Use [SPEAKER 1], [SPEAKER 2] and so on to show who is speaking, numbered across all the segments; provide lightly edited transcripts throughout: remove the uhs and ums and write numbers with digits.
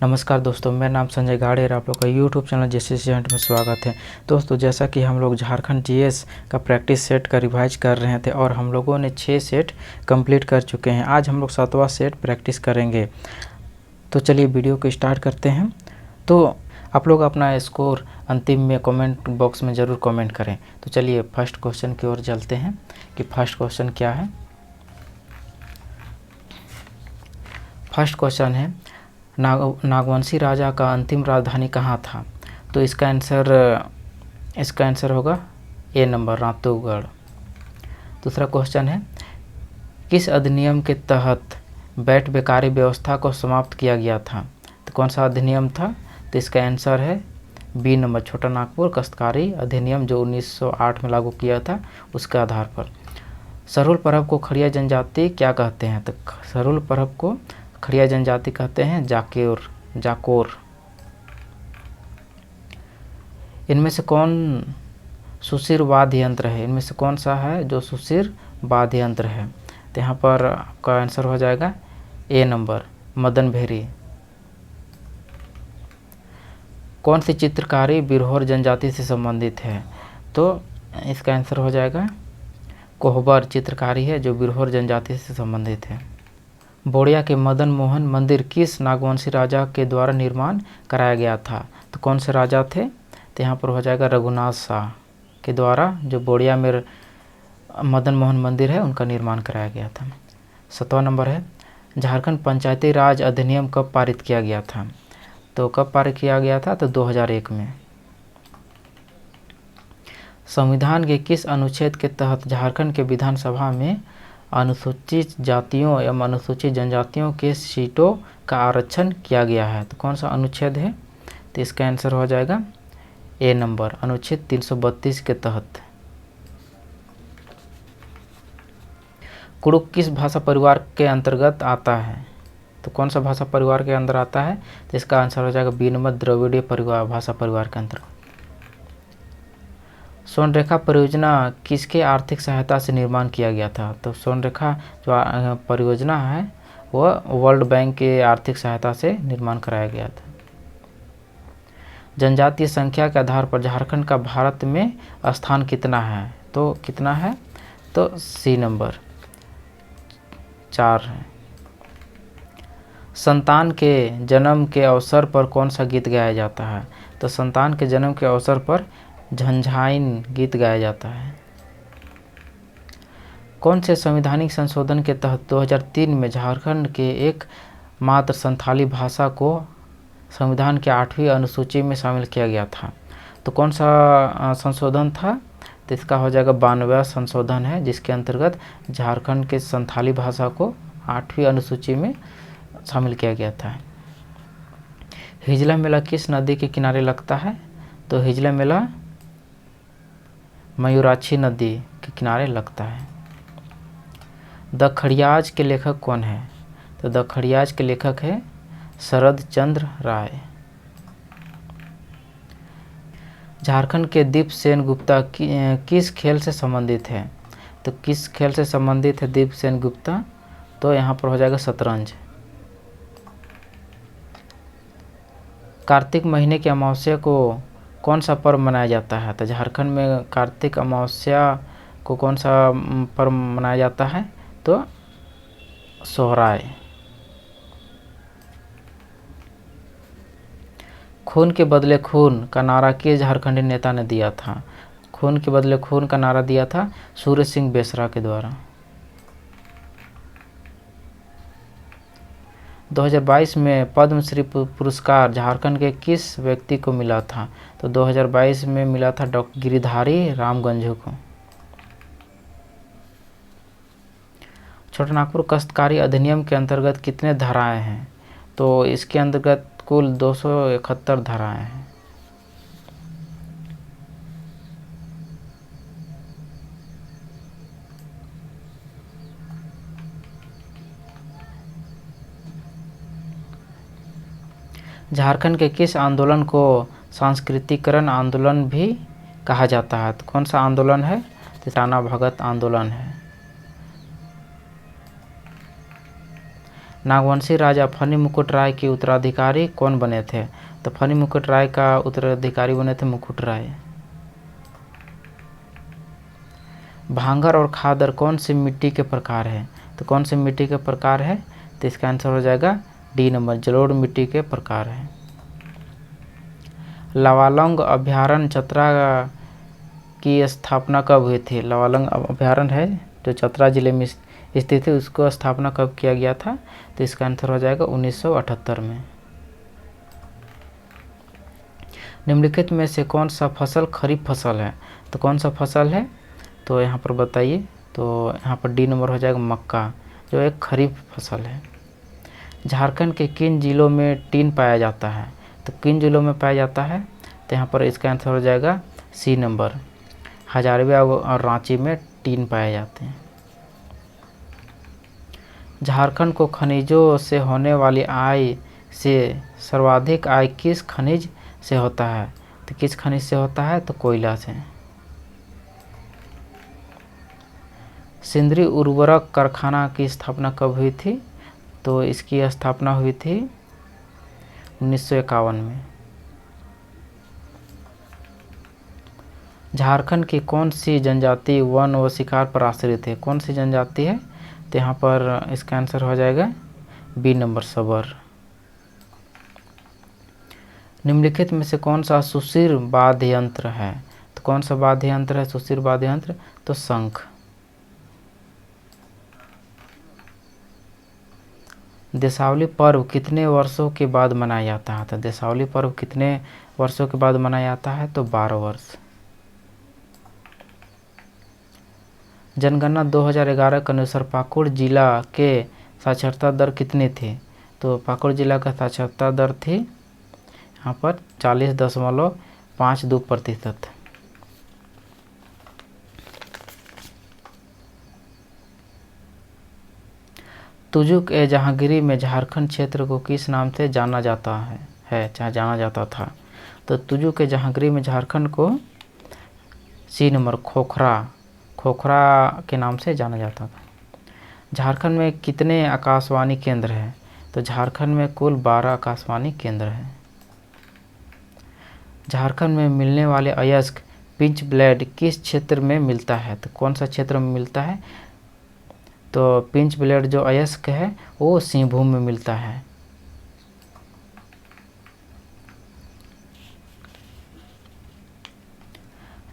[SPEAKER 1] नमस्कार दोस्तों, मेरा नाम संजय गाड़े और आप लोग का यूट्यूब चैनल जेसीसी हंट में स्वागत है। दोस्तों, जैसा कि हम लोग झारखंड जीएस का प्रैक्टिस सेट का रिवाइज कर रहे थे और हम लोगों ने 6 सेट कंप्लीट कर चुके हैं। आज हम लोग 7वां सेट प्रैक्टिस करेंगे। तो चलिए वीडियो को स्टार्ट करते हैं। तो आप लोग अपना स्कोर अंतिम में कमेंट बॉक्स में ज़रूर कमेंट करें। तो चलिए फर्स्ट क्वेश्चन की ओर चलते हैं कि फर्स्ट क्वेश्चन क्या है। फर्स्ट क्वेश्चन है, नागवंशी राजा का अंतिम राजधानी कहाँ था? तो इसका आंसर होगा ए नंबर, रातौगढ़। दूसरा क्वेश्चन है, किस अधिनियम के तहत बैठ बेकारी व्यवस्था को समाप्त किया गया था? तो कौन सा अधिनियम था? तो इसका आंसर है बी नंबर, छोटा नागपुर काश्तकारी अधिनियम, जो 1908 में लागू किया था उसके आधार पर। सरुल परब को खड़िया जनजाति क्या कहते हैं? तो सरुल परब को खड़िया जनजाति कहते हैं जाकोर। इनमें से कौन सुशिर वाद्य यंत्र है? इनमें से कौन सा है जो सुशिर वाद्य यंत्र है? तो यहाँ पर आपका आंसर हो जाएगा ए नंबर, मदन भेरी। कौन सी चित्रकारी बिरहोर जनजाति से संबंधित है? तो इसका आंसर हो जाएगा कोहबर चित्रकारी है, जो बिरहोर जनजाति से संबंधित है। बोड़िया के मदन मोहन मंदिर किस नागवंशी राजा के द्वारा निर्माण कराया गया था? तो कौन से राजा थे? तो यहाँ पर हो जाएगा रघुनाथ शाह के द्वारा जो बोड़िया में मदन मोहन मंदिर है उनका निर्माण कराया गया था। 7वां नंबर है, झारखंड पंचायती राज अधिनियम कब पारित किया गया था? तो कब पारित किया गया था? तो 2001 में। संविधान के किस अनुच्छेद के तहत झारखंड के विधानसभा में अनुसूचित जातियों एवं अनुसूचित जनजातियों के सीटों का आरक्षण किया गया है? तो कौन सा अनुच्छेद है? तो इसका आंसर हो जाएगा ए नंबर, अनुच्छेद 332 के तहत। कुड़ुक किस भाषा परिवार के अंतर्गत आता है? तो कौन सा भाषा परिवार के अंदर आता है? तो इसका आंसर हो जाएगा बी नंबर, द्रविड़ीय भाषा परिवार के अंतर्गत। स्वर्णरेखा परियोजना किसके आर्थिक सहायता से निर्माण किया गया था? तो स्वर्णरेखा जो परियोजना है वह वर्ल्ड बैंक के आर्थिक सहायता से निर्माण कराया गया था। जनजातीय संख्या के आधार पर झारखंड का भारत में स्थान कितना है? तो कितना है? तो सी नंबर, 4 है। संतान के जन्म के अवसर पर कौन सा गीत गाया जाता है? तो संतान के जन्म के अवसर पर झंझाइन गीत गाया जाता है। कौन से संवैधानिक संशोधन के तहत 2003 में झारखंड के एक मात्र संथाली भाषा को संविधान के 8वीं अनुसूची में शामिल किया गया था? तो कौन सा संशोधन था? तो इसका हो जाएगा 92वां संशोधन है, जिसके अंतर्गत झारखंड के संथाली भाषा को 8वीं अनुसूची में शामिल किया गया था। हिजला मेला किस नदी के किनारे लगता है? तो हिजला मेला मयूराक्षी नदी के किनारे लगता है। द खड़ियाज के लेखक कौन है? तो द खड़ियाज के लेखक है शरद चंद्र राय। झारखंड के दीप सेन गुप्ता किस खेल से संबंधित है? तो किस खेल से संबंधित है दीप सेन गुप्ता? तो यहाँ पर हो जाएगा शतरंज। कार्तिक महीने की अमावस्या को कौन सा पर्व मनाया जाता है? तो झारखंड में कार्तिक अमावस्या को कौन सा पर्व मनाया जाता है? तो सोहराय। खून के बदले खून का नारा किस झारखंडी नेता ने दिया था? खून के बदले खून का नारा दिया था सूर्य सिंह बेसरा के द्वारा। 2022 में पद्मश्री पुरस्कार झारखंड के किस व्यक्ति को मिला था? तो 2022 में मिला था डॉक्टर गिरिधारी रामगंजू को। छोटा नागपुर काश्तकारी अधिनियम के अंतर्गत कितने धाराएं हैं? तो इसके अंतर्गत कुल 271 धाराएं हैं। झारखंड के किस आंदोलन को सांस्कृतिकरण आंदोलन भी कहा जाता है? तो कौन सा आंदोलन है? तो टाना भगत आंदोलन है। नागवंशी राजा फनी मुकुट राय के उत्तराधिकारी कौन बने थे? तो फनी मुकुट राय का उत्तराधिकारी बने थे मुकुट राय। भांगर और खादर कौन सी मिट्टी के प्रकार है? तो कौन सी मिट्टी के प्रकार है? तो इसका आंसर हो जाएगा डी नंबर, जलोढ़ मिट्टी के प्रकार है। लवालंग अभयारण्य चतरा की स्थापना कब हुई थी? लवालंग अभयारण्य है जो चतरा जिले में स्थित है, उसको स्थापना कब किया गया था? तो इसका आंसर हो जाएगा 1978 में। निम्नलिखित में से कौन सा फसल खरीफ फसल है? तो कौन सा फसल है? तो यहाँ पर बताइए। तो यहाँ पर डी नंबर हो जाएगा मक्का, जो एक खरीफ फसल है। झारखंड के किन जिलों में टीन पाया जाता है? तो किन जिलों में पाया जाता है? तो यहाँ पर इसका आंसर हो जाएगा सी नंबर, हजारीबाग और रांची में टीन पाए जाते हैं। झारखंड को खनिजों से होने वाली आय से सर्वाधिक आय किस खनिज से होता है? तो किस खनिज से होता है? तो कोयला से। सिंदरी उर्वरक कारखाना की स्थापना कब हुई थी? तो इसकी स्थापना हुई थी 1951 में। झारखंड की कौन सी जनजाति वन व शिकार पर आश्रित है? कौन सी जनजाति है? तो यहाँ पर इसका आंसर हो जाएगा बी नंबर, सबर। निम्नलिखित में से कौन सा सुशिर वाद्य यंत्र है? तो कौन सा वाद्य यंत्र है सुशिर वाद्य यंत्र? तो शंख। दीपावली पर्व कितने वर्षों के बाद मनाया जाता है? तो दीपावली पर्व कितने वर्षों के बाद मनाया जाता है? तो 12 वर्ष। जनगणना 2011 के अनुसार पाकुड़ जिला के साक्षरता दर कितनी थी? तो पाकुड़ जिला का साक्षरता दर थी यहाँ पर 40.52%। तुजुक ए जहांगीरी में झारखंड क्षेत्र को किस नाम से जाना जाता है चाहे जाना जाता था? तो तुजुक ए जहांगीरी में झारखंड को सी नंबर, खोखरा के नाम से जाना जाता था। झारखंड में कितने आकाशवाणी केंद्र हैं? तो झारखंड में कुल 12 आकाशवाणी केंद्र हैं। झारखंड में मिलने वाले अयस्क पिंच ब्लेड किस क्षेत्र में मिलता है? तो कौन सा क्षेत्र में मिलता है? तो पिंच ब्लेड जो अयस्क है वो सिंहभूम में मिलता है।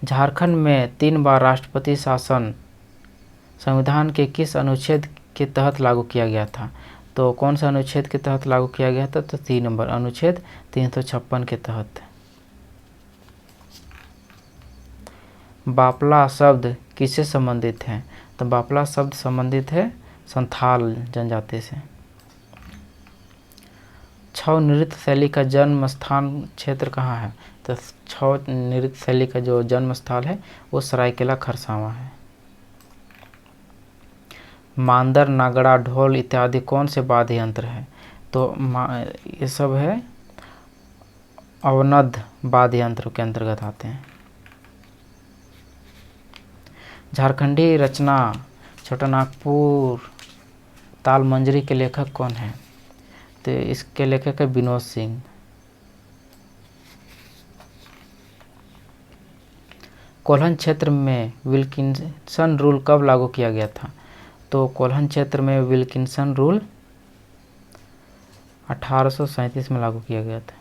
[SPEAKER 1] झारखंड में 3 बार राष्ट्रपति शासन संविधान के किस अनुच्छेद के तहत लागू किया गया था? तो कौन सा अनुच्छेद के तहत लागू किया गया था? तो 3 नंबर, अनुच्छेद 356 के तहत। बापला शब्द किससे संबंधित है? तो बापला शब्द संबंधित है संथाल जनजाति से। छऊ नृत्य शैली का जन्म स्थान क्षेत्र कहाँ है? तो छऊ नृत्य शैली का जो जन्म स्थल है वो सरायकेला खरसावां है। मांदर, नागड़ा, ढोल इत्यादि कौन से वाद्य यंत्र है? तो ये सब है अवनद वाद्य यंत्र के अंतर्गत आते हैं। झारखंडी रचना छोटा नागपुर ताल मंजरी के लेखक कौन है? तो इसके लेखक है विनोद सिंह। कोल्हन क्षेत्र में विल्किंसन रूल कब लागू किया गया था? तो कोल्हन क्षेत्र में विल्किंसन रूल 1837 में लागू किया गया था।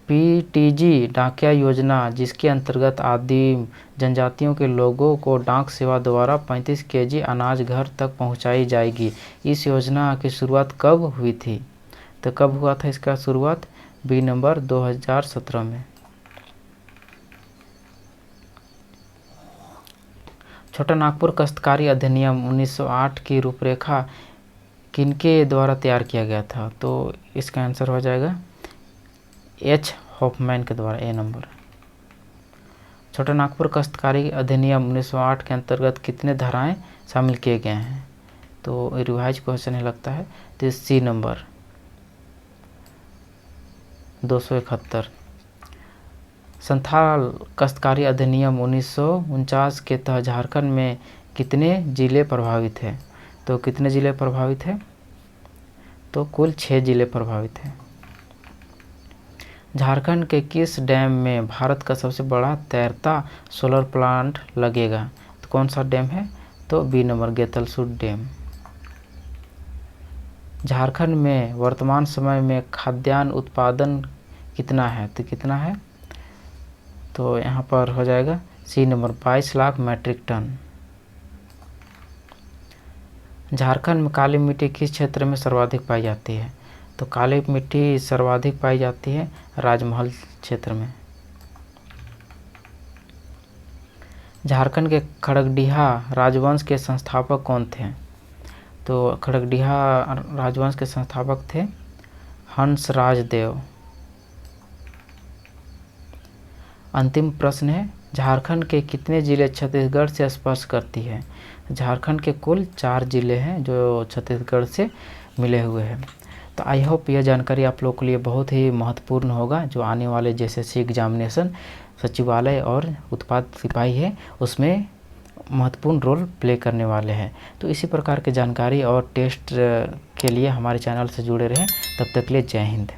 [SPEAKER 1] पीटीजी डाकिया योजना, जिसके अंतर्गत आदिम जनजातियों के लोगों को डाक सेवा द्वारा 35 केजी अनाज घर तक पहुंचाई जाएगी, इस योजना की शुरुआत कब हुई थी? तो कब हुआ था इसका शुरुआत? बी नंबर, 2017 में। छोटा नागपुर काश्तकारी अधिनियम 1908 की रूपरेखा किनके द्वारा तैयार किया गया था? तो इसका आंसर हो जाएगा एच हॉफमैन के द्वारा, ए नंबर। छोटा नागपुर काश्तकारी अधिनियम 1908 के अंतर्गत कितने धाराएं शामिल किए गए हैं? तो रिवाइज क्वेश्चन है लगता है, तो सी नंबर 271। संथाल काश्तकारी अधिनियम 1949 के तहत झारखंड में कितने जिले प्रभावित हैं? तो कितने ज़िले प्रभावित हैं? तो कुल 6 ज़िले प्रभावित हैं। झारखंड के किस डैम में भारत का सबसे बड़ा तैरता सोलर प्लांट लगेगा? तो कौन सा डैम है? तो B number Getalsud dam. Jharkhand में वर्तमान समय में खाद्यान्न उत्पादन कितना है? तो कितना है? तो यहाँ पर हो जाएगा C number 22 lakh metric tonne. Jharkhand में काली मिट्टी किस क्षेत्र में सर्वाधिक पाई जाती है? तो काली मिट्टी सर्वाधिक पाई जाती है राजमहल क्षेत्र में। झारखंड के खड़गडिहा राजवंश के संस्थापक कौन थे? तो खड़गडिहा राजवंश के संस्थापक थे हंसराज देव। अंतिम प्रश्न है, झारखंड के कितने ज़िले छत्तीसगढ़ से स्पर्श करती है? झारखंड के कुल 4 ज़िले हैं जो छत्तीसगढ़ से मिले हुए हैं। तो आई होप यह जानकारी आप लोगों के लिए बहुत ही महत्वपूर्ण होगा, जो आने वाले जैसे एग्जामिनेशन सचिवालय और उत्पाद सिपाही है उसमें महत्वपूर्ण रोल प्ले करने वाले हैं। तो इसी प्रकार के जानकारी और टेस्ट के लिए हमारे चैनल से जुड़े रहें। तब तक के लिए जय हिंद।